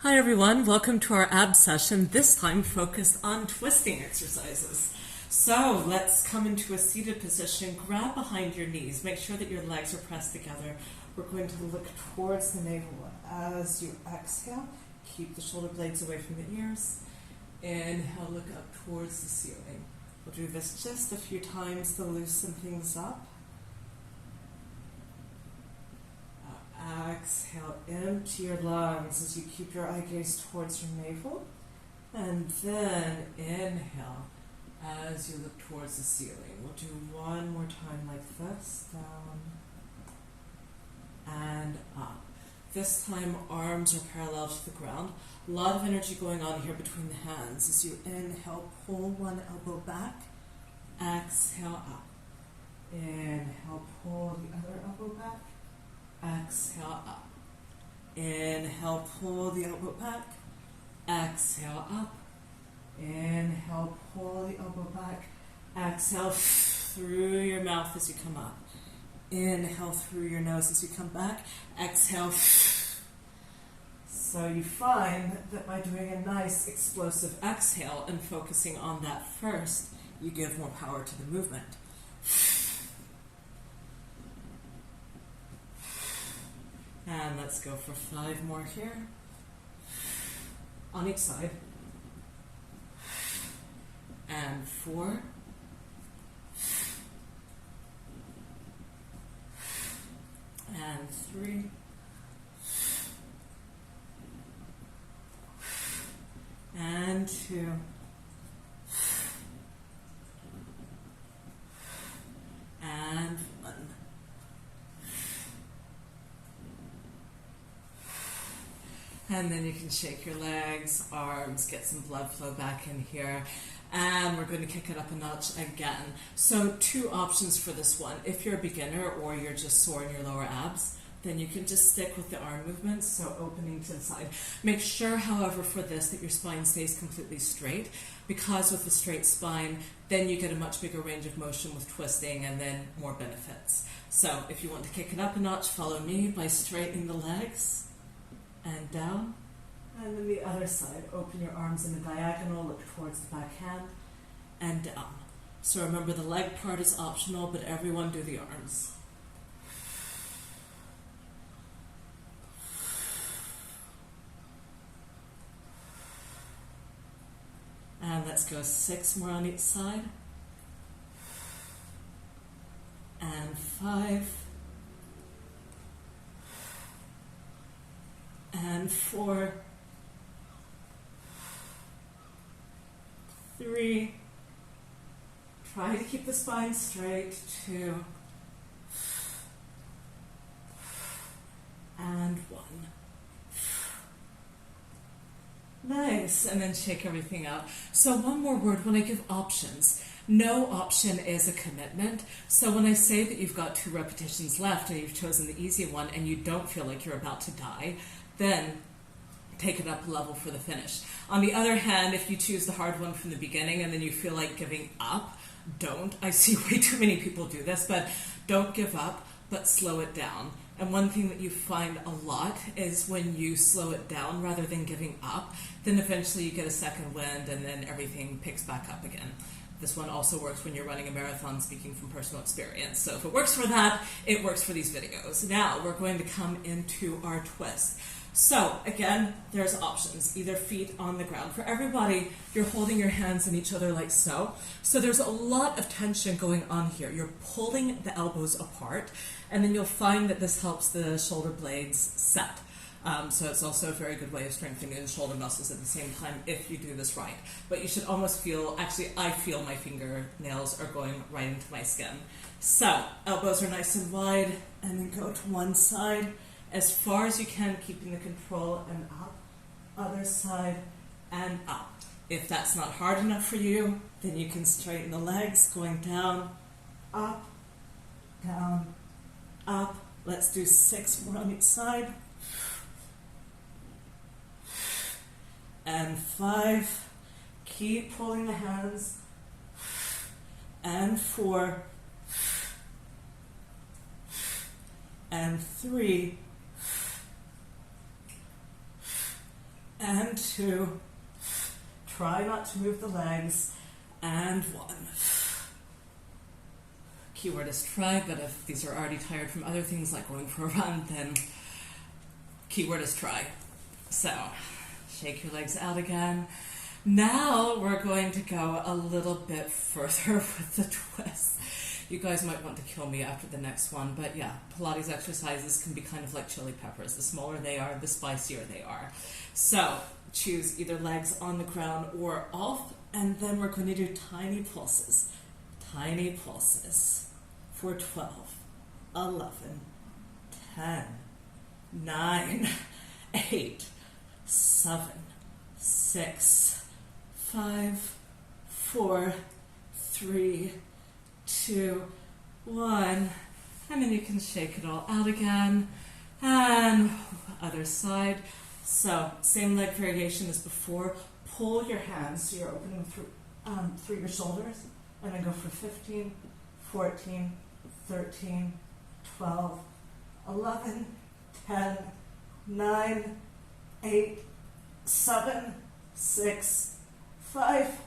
Hi everyone, welcome to our ab session, this time focused on twisting exercises. So let's come into a seated position, grab behind your knees, make sure that your legs are pressed together. We're going to look towards the navel as you exhale. Keep the shoulder blades away from the ears. Inhale, look up towards the ceiling. We'll do this just a few times to loosen things up. Exhale, empty your lungs as you keep your eye gaze towards your navel. And then inhale as you look towards the ceiling. We'll do one more time like this. Down and up. This time arms are parallel to the ground. A lot of energy going on here between the hands. As you inhale, pull one elbow back. Exhale, up. Inhale, pull the other elbow back. Exhale, up. Inhale, pull the elbow back. Exhale, up. Inhale, pull the elbow back. Exhale through your mouth as you come up. Inhale through your nose as you come back. Exhale. So you find that by doing a nice explosive exhale and focusing on that first, you give more power to the movement. And let's go for 5 more here. On each side. And 4. And 3. And 2. And 1. And then you can shake your legs, arms, get some blood flow back in here. And we're going to kick it up a notch again. So 2 options for this one. If you're a beginner or you're just sore in your lower abs, then you can just stick with the arm movements, so opening to the side. Make sure, however, for this that your spine stays completely straight, because with a straight spine, then you get a much bigger range of motion with twisting and then more benefits. So if you want to kick it up a notch, follow me by straightening the legs. And down, and then the other side. Open your arms in a diagonal, look towards the back hand, and down. So remember, the leg part is optional, but everyone do the arms. And let's go 6 more on each side. And 5. And 4, 3, try to keep the spine straight, 2, and 1. Nice, and then shake everything out. So one more word when I give options. No option is a commitment. So when I say that you've got 2 repetitions left and you've chosen the easy one and you don't feel like you're about to die, then take it up a level for the finish. On the other hand, if you choose the hard one from the beginning and then you feel like giving up, don't. I see way too many people do this, but don't give up, but slow it down. And one thing that you find a lot is when you slow it down rather than giving up, then eventually you get a second wind and then everything picks back up again. This one also works when you're running a marathon, speaking from personal experience. So if it works for that, it works for these videos. Now we're going to come into our twist. So again, there's options, either feet on the ground. For everybody, you're holding your hands in each other like so. So there's a lot of tension going on here. You're pulling the elbows apart, and then you'll find that this helps the shoulder blades set. So it's also a very good way of strengthening the shoulder muscles at the same time if you do this right. But you should almost feel, actually I feel my fingernails are going right into my skin. So elbows are nice and wide, and then go to one side as far as you can, keeping the control, and up, other side, and up. If that's not hard enough for you, then you can straighten the legs, going down, up, up. Let's do 6 more on each side. And 5, keep pulling the hands, and 4, and 3, and 2. Try not to move the legs, and 1. Keyword is try, but if these are already tired from other things like going for a run, then keyword is try. So, shake your legs out again. Now we're going to go a little bit further with the twist. You guys might want to kill me after the next one, but yeah, Pilates exercises can be kind of like chili peppers. The smaller they are, the spicier they are. So choose either legs on the ground or off, and then we're going to do tiny pulses. Tiny pulses for 12, 11, 10, 9, 8, 7, 6, 5, 4, 3, 2, 1, and then you can shake it all out again, and other side. So same leg variation as before. Pull your hands so you're opening through your shoulders, and then go for 15, 14, 13, 12, 11, 10, 9, 8, 7, 6, 5,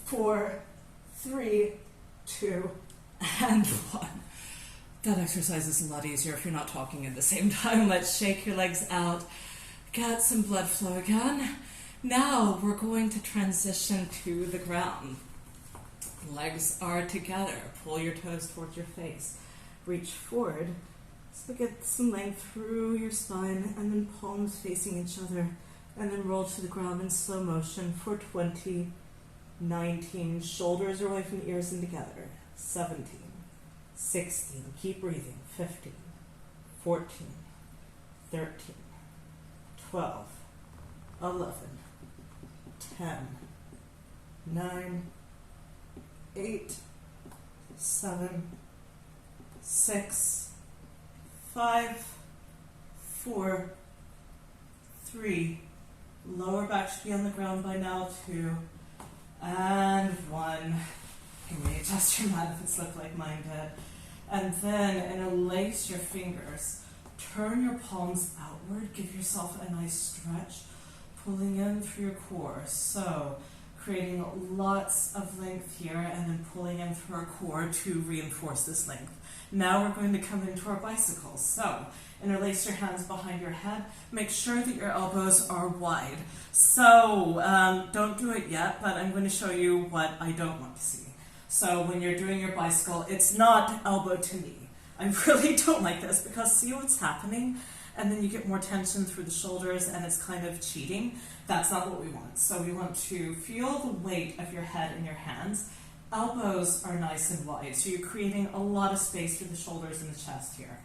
4, 3, 2, and 1. That exercise is a lot easier if you're not talking at the same time. Let's shake your legs out, get some blood flow again. Now we're going to transition to the ground. Legs are together. Pull your toes towards your face. Reach forward so get some length through your spine, and then palms facing each other, and then roll to the ground in slow motion for 20, 19, shoulders are away from the ears and together, 17, 16, keep breathing, 15, 14, 13, 12, 11, 10, 9, 8, 7, 6, 5, 4, 3, lower back should be on the ground by now, 2, and 1. You may adjust your mat if it slipped like mine did. And then interlace your fingers. Turn your palms outward. Give yourself a nice stretch, pulling in through your core. So creating lots of length here, and then pulling in through our core to reinforce this length. Now we're going to come into our bicycles. So interlace your hands behind your head. Make sure that your elbows are wide. So don't do it yet, but I'm going to show you what I don't want to see. So when you're doing your bicycle, it's not elbow to knee. I really don't like this, because see what's happening? And then you get more tension through the shoulders, and it's kind of cheating. That's not what we want. So we want to feel the weight of your head in your hands. Elbows are nice and wide, so you're creating a lot of space through the shoulders and the chest here.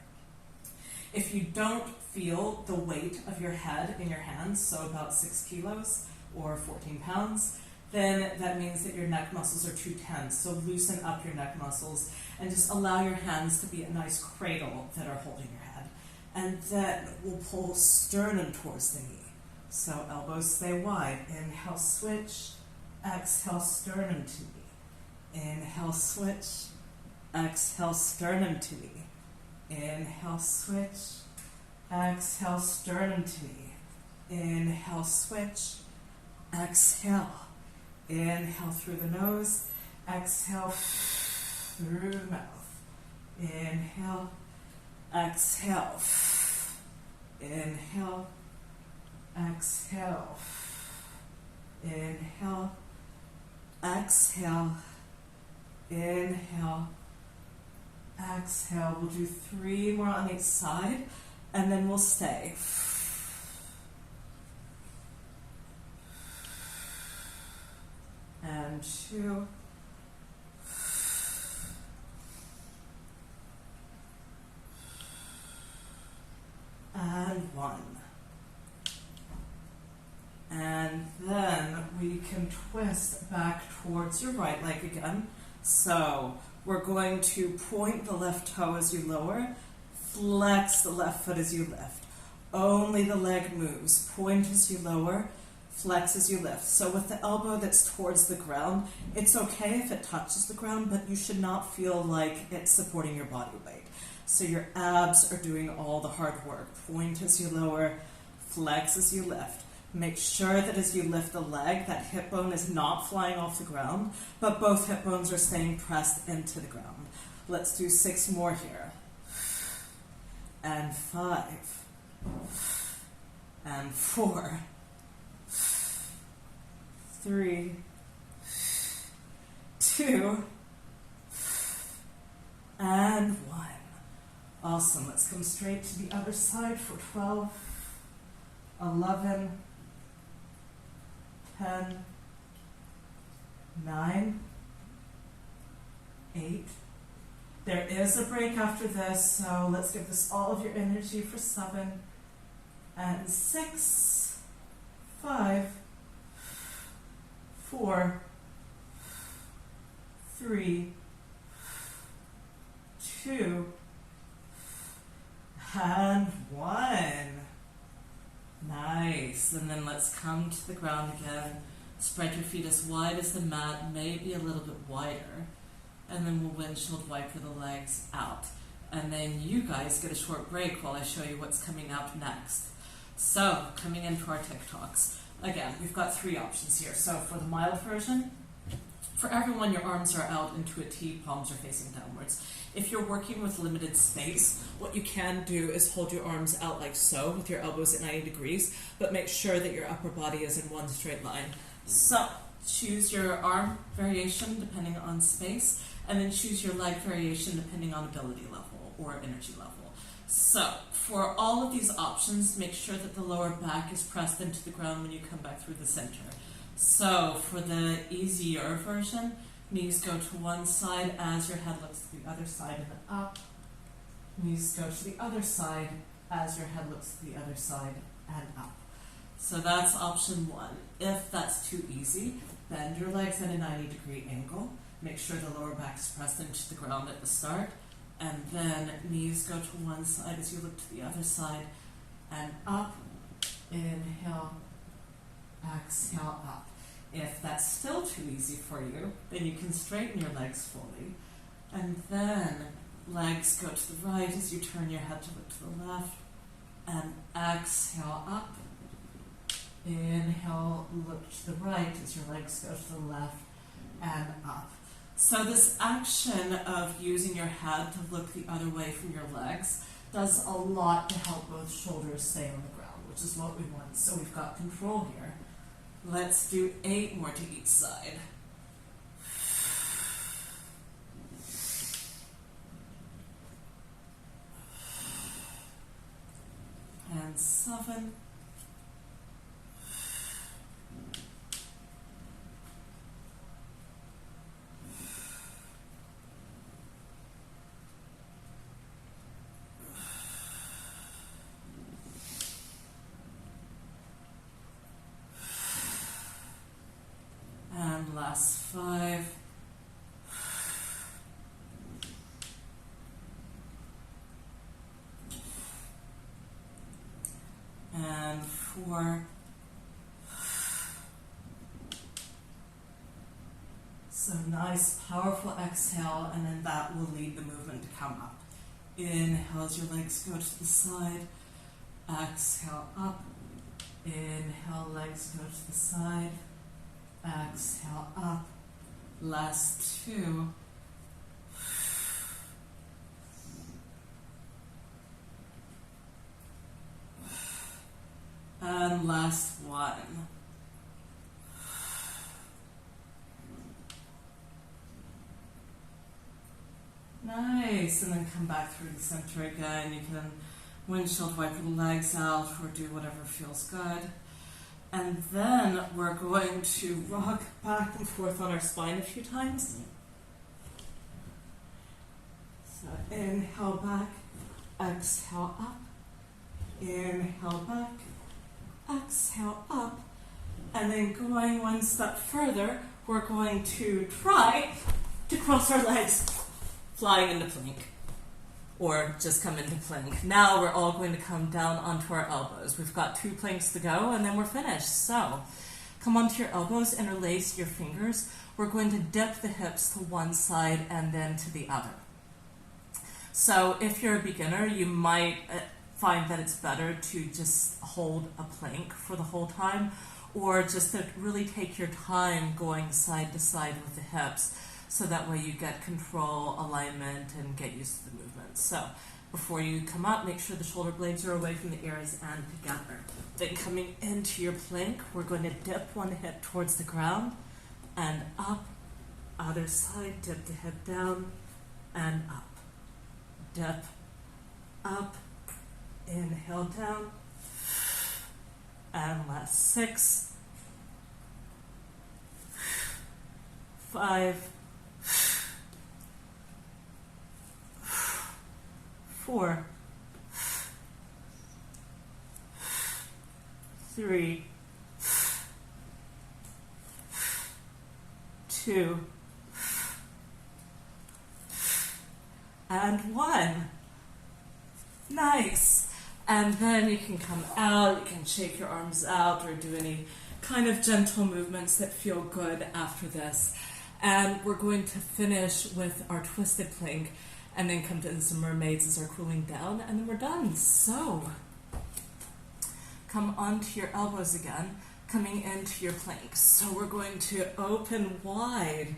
If you don't feel the weight of your head in your hands, so about 6 kilos or 14 pounds, then that means that your neck muscles are too tense. So loosen up your neck muscles and just allow your hands to be a nice cradle that are holding your head. And then we'll pull sternum towards the knee. So elbows stay wide. Inhale, switch. Exhale, sternum to knee. Inhale, switch. Exhale, sternum to knee. Inhale, switch. Exhale, sternum to knee. Inhale, switch. Exhale. Inhale through the nose. Exhale through the mouth. Inhale. Exhale. Inhale. Exhale. Inhale. Exhale. Inhale. Exhale. We'll do 3 more on each side, and then we'll stay. And 2. And 1. And then we can twist back towards your right leg again. So we're going to point the left toe as you lower, flex the left foot as you lift. Only the leg moves. Point as you lower, flex as you lift. So with the elbow that's towards the ground, it's okay if it touches the ground, but you should not feel like it's supporting your body weight. So your abs are doing all the hard work. Point as you lower, flex as you lift. Make sure that as you lift the leg, that hip bone is not flying off the ground, but both hip bones are staying pressed into the ground. Let's do 6 more here. And 5. And 4. 3. 2. And 1. Awesome. Let's come straight to the other side for 12, 11, 10, 9, 8. There is a break after this, so let's give this all of your energy for 7, and 6, 5, 4, 3, 2, and 1. Nice. And then let's come to the ground again. Spread your feet as wide as the mat, maybe a little bit wider. And then we'll windshield wiper the legs out. And then you guys get a short break while I show you what's coming up next. So, coming into our TikToks. Again, we've got 3 options here. So for the mild version, for everyone, your arms are out into a T, palms are facing downwards. If you're working with limited space, what you can do is hold your arms out like so, with your elbows at 90 degrees, but make sure that your upper body is in one straight line. So, choose your arm variation depending on space, and then choose your leg variation depending on ability level or energy level. So, for all of these options, make sure that the lower back is pressed into the ground when you come back through the center. So, for the easier version, knees go to one side as your head looks to the other side and then up. Knees go to the other side as your head looks to the other side and up. So that's option 1. If that's too easy, bend your legs at a 90-degree angle. Make sure the lower back is pressed into the ground at the start. And then knees go to one side as you look to the other side and up. Inhale, exhale, up. If that's still too easy for you, then you can straighten your legs fully. And then legs go to the right as you turn your head to look to the left. And exhale up. Inhale, look to the right as your legs go to the left and up. So this action of using your head to look the other way from your legs does a lot to help both shoulders stay on the ground, which is what we want. So we've got control here. Let's do 8 more to each side. And 7. And last 5. And 4. So nice, powerful exhale, and then that will lead the movement to come up. Inhale as your legs go to the side. Exhale up. Inhale, legs go to the side. Exhale up. Last 2. And last 1. Nice. And then come back through the center again. You can windshield wiper the legs out or do whatever feels good. And then we're going to rock back and forth on our spine a few times. So inhale back, exhale up, inhale back, exhale up, and then going one step further, we're going to try to cross our legs, flying into plank. Or just come into plank. Now we're all going to come down onto our elbows. We've got 2 planks to go and then we're finished. So come onto your elbows, interlace your fingers. We're going to dip the hips to one side and then to the other. So if you're a beginner, you might find that it's better to just hold a plank for the whole time, or just to really take your time going side to side with the hips, so that way you get control, alignment, and get used to the movement. So before you come up, make sure the shoulder blades are away from the ears and together. Then coming into your plank, we're going to dip one hip towards the ground and up. Other side, dip the hip down and up. Dip, up, inhale down, and last 6, 5, 4, 3, 2, and 1. Nice. And then you can come out, you can shake your arms out or do any kind of gentle movements that feel good after this. And we're going to finish with our twisted plank and then come to some mermaids as our cooling down, and then we're done. So come onto your elbows again, coming into your plank. So we're going to open wide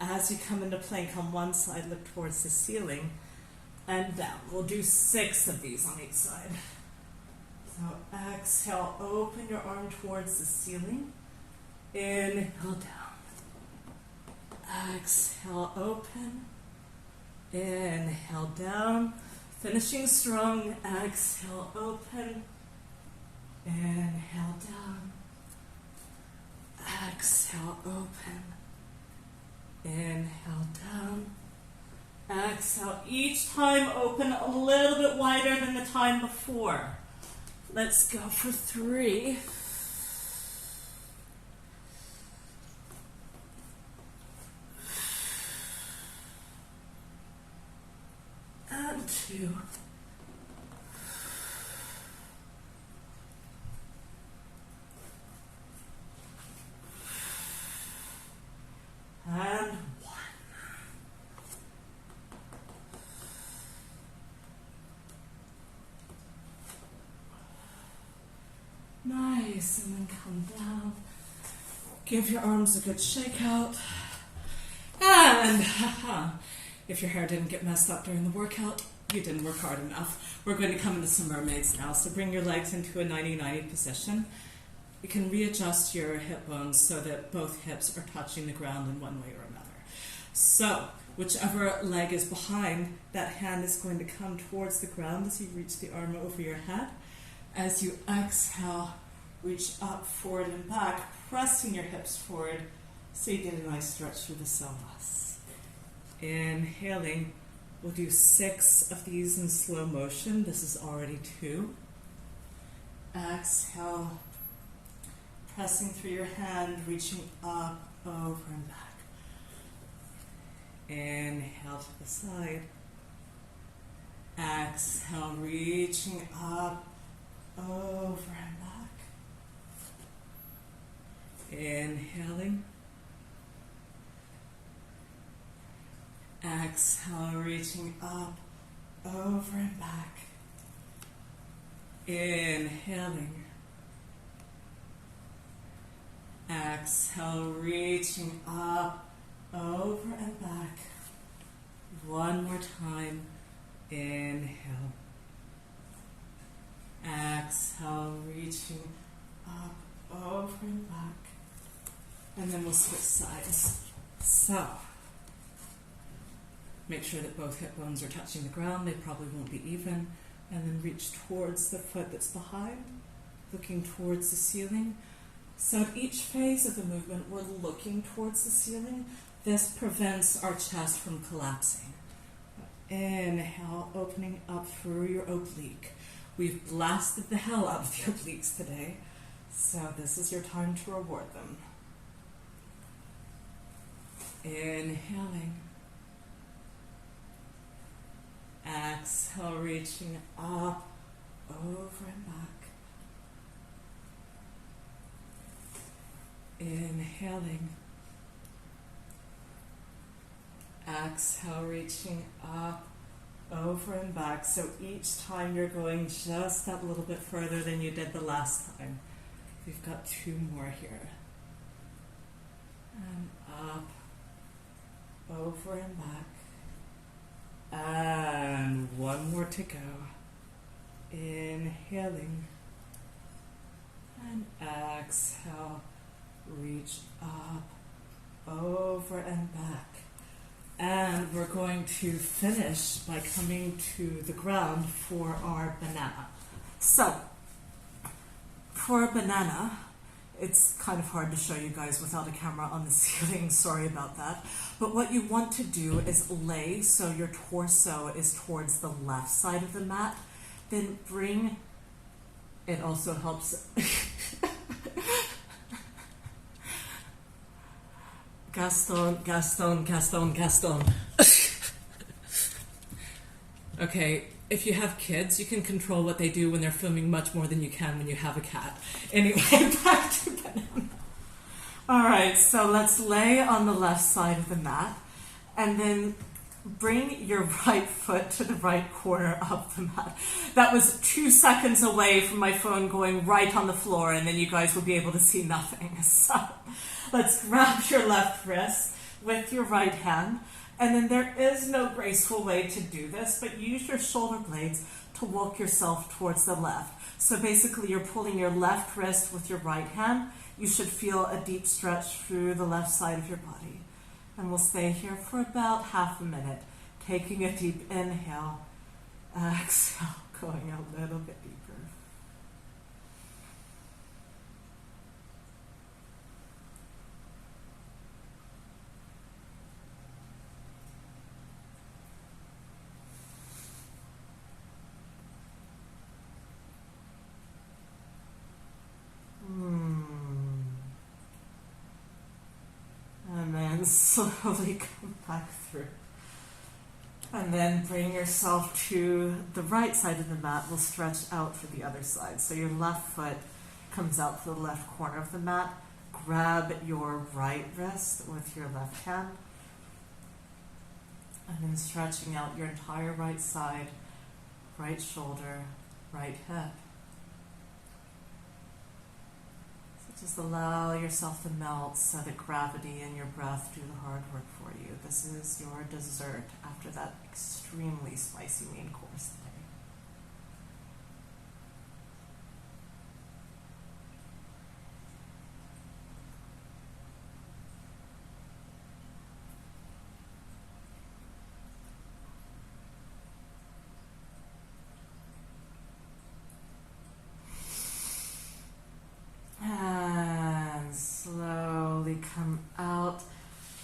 as you come into plank on one side, look towards the ceiling and down. We'll do 6 of these on each side. So exhale, open your arm towards the ceiling. Inhale down. Exhale, open. Inhale down. Finishing strong. Exhale, open. Inhale down. Exhale, open. Inhale down. Exhale. Each time open a little bit wider than the time before. Let's go for 3. And 2. And 1. Nice, and then come down. Give your arms a good shake out. And if your hair didn't get messed up during the workout, you didn't work hard enough. We're going to come into some mermaids now. So bring your legs into a 90-90 position. You can readjust your hip bones so that both hips are touching the ground in one way or another. So whichever leg is behind, that hand is going to come towards the ground as you reach the arm over your head. As you exhale, reach up, forward, and back, pressing your hips forward so you get a nice stretch through the psoas. Inhaling, we'll do 6 of these in slow motion. This is already 2. Exhale, pressing through your hand, reaching up, over, and back. Inhale to the side. Exhale, reaching up, over and back. Inhaling. Exhale, reaching up, over and back. Inhaling. Exhale, reaching up, over and back. One more time. Inhale. Exhale, reaching up, over and back. And then we'll switch sides. So, make sure that both hip bones are touching the ground. They probably won't be even. And then reach towards the foot that's behind, looking towards the ceiling. So at each phase of the movement, we're looking towards the ceiling. This prevents our chest from collapsing. Inhale, opening up through your oblique. We've blasted the hell out of the obliques today, so this is your time to reward them. Inhaling. Exhale, reaching up, over and back. Inhaling. Exhale, reaching up, over and back. So each time you're going just that little bit further than you did the last time. We've got 2 more here. And up, over and back. And 1 more to go. Inhaling. And exhale. Reach up, over and back. And we're going to finish by coming to the ground for our banana. So, for a banana, it's kind of hard to show you guys without a camera on the ceiling, sorry about that. But what you want to do is lay so your torso is towards the left side of the mat. Then bring, it also helps. Gaston. Okay, if you have kids, you can control what they do when they're filming much more than you can when you have a cat. Anyway, back to banana. Alright, so let's lay on the left side of the mat, and then bring your right foot to the right corner of the mat. That was 2 seconds away from my phone going right on the floor, and then you guys will be able to see nothing. So let's grab your left wrist with your right hand, and then there is no graceful way to do this, but use your shoulder blades to walk yourself towards the left. So basically you're pulling your left wrist with your right hand. You should feel a deep stretch through the left side of your body. And we'll stay here for about half a minute, taking a deep inhale, exhale, going a little bit deeper. And then slowly come back through. And then bring yourself to the right side of the mat. We'll stretch out for the other side. So your left foot comes out to the left corner of the mat. Grab your right wrist with your left hand. And then stretching out your entire right side, right shoulder, right hip. Just allow yourself to melt so that gravity and your breath do the hard work for you. This is your dessert after that extremely spicy main course today. Come out,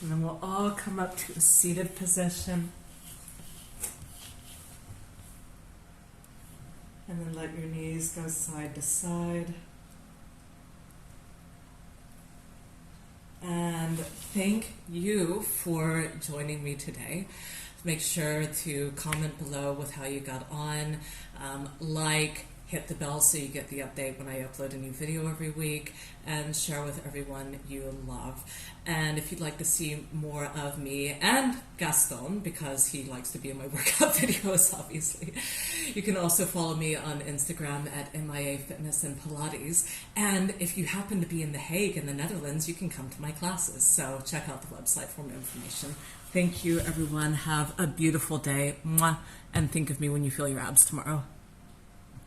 and then we'll all come up to a seated position, and then let your knees go side to side. And thank you for joining me today. Make sure to comment below with how you got on, hit the bell so you get the update when I upload a new video every week, and share with everyone you love. And if you'd like to see more of me and Gaston, because he likes to be in my workout videos, obviously, you can also follow me on Instagram at MIA Fitness and Pilates. And if you happen to be in The Hague in the Netherlands, you can come to my classes. So check out the website for more information. Thank you, everyone. Have a beautiful day. Mwah. And think of me when you feel your abs tomorrow.